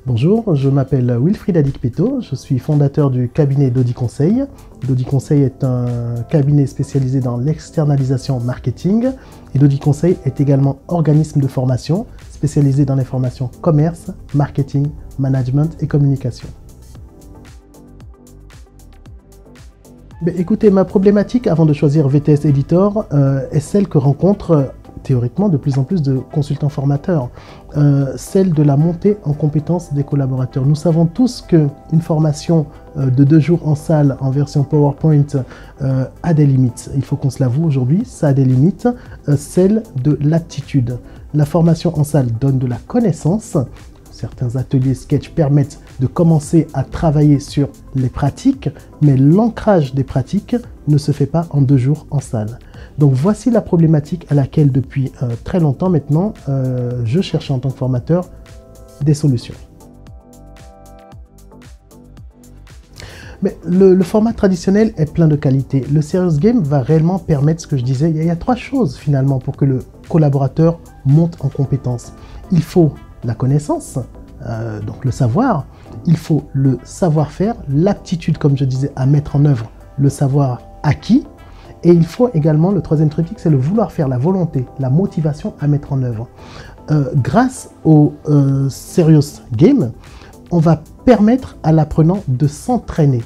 Bonjour, je m'appelle Wilfried Adikpeto, je suis fondateur du cabinet d'Audi Conseil. D'Audi Conseil est un cabinet spécialisé dans l'externalisation marketing et d'Audi Conseil est également organisme de formation spécialisé dans les formations commerce, marketing, management et communication. Écoutez, ma problématique avant de choisir VTS Editor est celle que rencontrent théoriquement de plus en plus de consultants formateurs, celle de la montée en compétences des collaborateurs. Nous savons tous qu'une formation de 2 jours en salle en version PowerPoint a des limites. Il faut qu'on se l'avoue aujourd'hui, ça a des limites, celle de l'aptitude. La formation en salle donne de la connaissance. Certains ateliers sketch permettent de commencer à travailler sur les pratiques, mais l'ancrage des pratiques ne se fait pas en 2 jours en salle. Donc voici la problématique à laquelle depuis très longtemps maintenant, je cherche en tant que formateur des solutions. Mais le format traditionnel est plein de qualités. Le Serious Game va réellement permettre ce que je disais. Il y a 3 choses finalement pour que le collaborateur monte en compétence. Il faut la connaissance, donc le savoir, il faut le savoir-faire, l'aptitude, comme je disais, à mettre en œuvre le savoir acquis, et il faut également, le 3e triptyque, c'est le vouloir faire, la volonté, la motivation à mettre en œuvre. Grâce au Serious Game, on va permettre à l'apprenant de s'entraîner.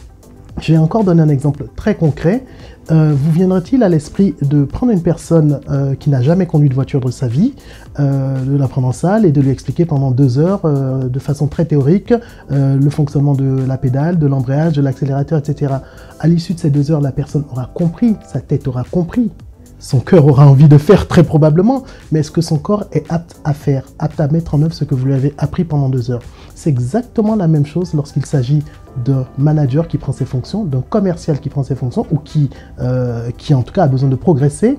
Je vais encore donner un exemple très concret. Vous viendrait-il à l'esprit de prendre une personne qui n'a jamais conduit de voiture de sa vie, de la prendre en salle et de lui expliquer pendant 2 heures de façon très théorique le fonctionnement de la pédale, de l'embrayage, de l'accélérateur, etc. À l'issue de ces 2 heures, la personne aura compris, sa tête aura compris, son cœur aura envie de faire très probablement, mais est-ce que son corps est apte à faire, apte à mettre en œuvre ce que vous lui avez appris pendant 2 heures? C'est exactement la même chose lorsqu'il s'agit d'un manager qui prend ses fonctions, d'un commercial qui prend ses fonctions ou qui en tout cas a besoin de progresser.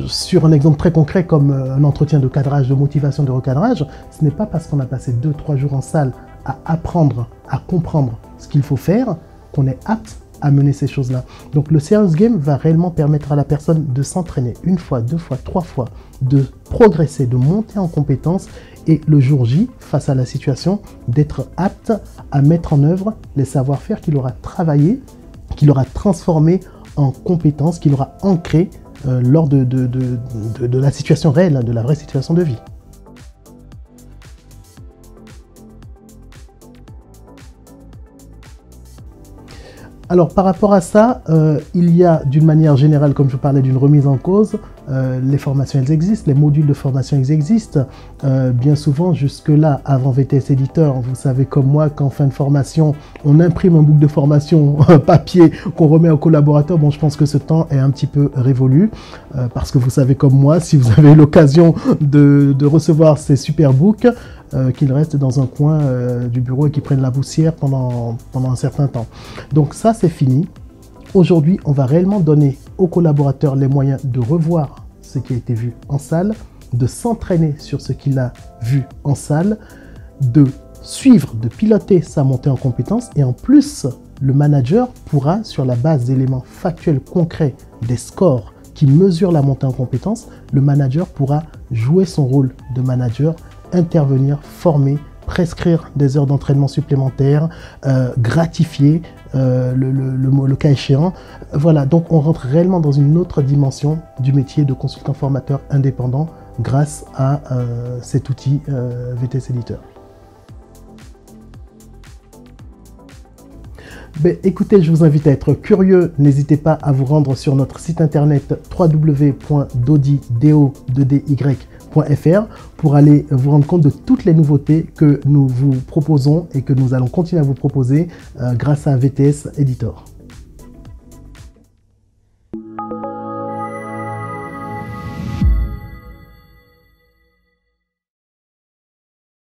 Sur un exemple très concret comme un entretien de cadrage, de motivation, de recadrage, ce n'est pas parce qu'on a passé 2-3 jours en salle à apprendre, à comprendre ce qu'il faut faire qu'on est apte à mener ces choses-là. Donc le Serious Game va réellement permettre à la personne de s'entraîner 1 fois, 2 fois, 3 fois, de progresser, de monter en compétences et le jour J, face à la situation, d'être apte à mettre en œuvre les savoir-faire qu'il aura travaillé, qu'il aura transformé en compétences, qu'il aura ancré lors de la situation réelle, de la vraie situation de vie. Alors par rapport à ça, il y a d'une manière générale, comme je parlais d'une remise en cause, les formations elles existent, les modules de formation ils existent. Bien souvent jusque-là, avant VTS Editor, vous savez comme moi qu'en fin de formation, on imprime un book de formation papier qu'on remet aux collaborateurs. Bon, je pense que ce temps est un petit peu révolu, parce que vous savez comme moi, si vous avez l'occasion de recevoir ces super books, qu'ils restent dans un coin du bureau et qu'ils prennent la poussière pendant un certain temps. Donc ça, c'est fini. Aujourd'hui, on va réellement donner aux collaborateurs les moyens de revoir ce qui a été vu en salle, de s'entraîner sur ce qu'il a vu en salle, de suivre, de piloter sa montée en compétences et en plus, le manager pourra, sur la base d'éléments factuels concrets, des scores qui mesurent la montée en compétences, le manager pourra jouer son rôle de manager, intervenir, former, prescrire des heures d'entraînement supplémentaires, gratifier le cas échéant. Voilà, donc on rentre réellement dans une autre dimension du métier de consultant formateur indépendant grâce à cet outil VTS Editor. Écoutez, je vous invite à être curieux. N'hésitez pas à vous rendre sur notre site internet www.dody.fr pour aller vous rendre compte de toutes les nouveautés que nous vous proposons et que nous allons continuer à vous proposer grâce à VTS Editor.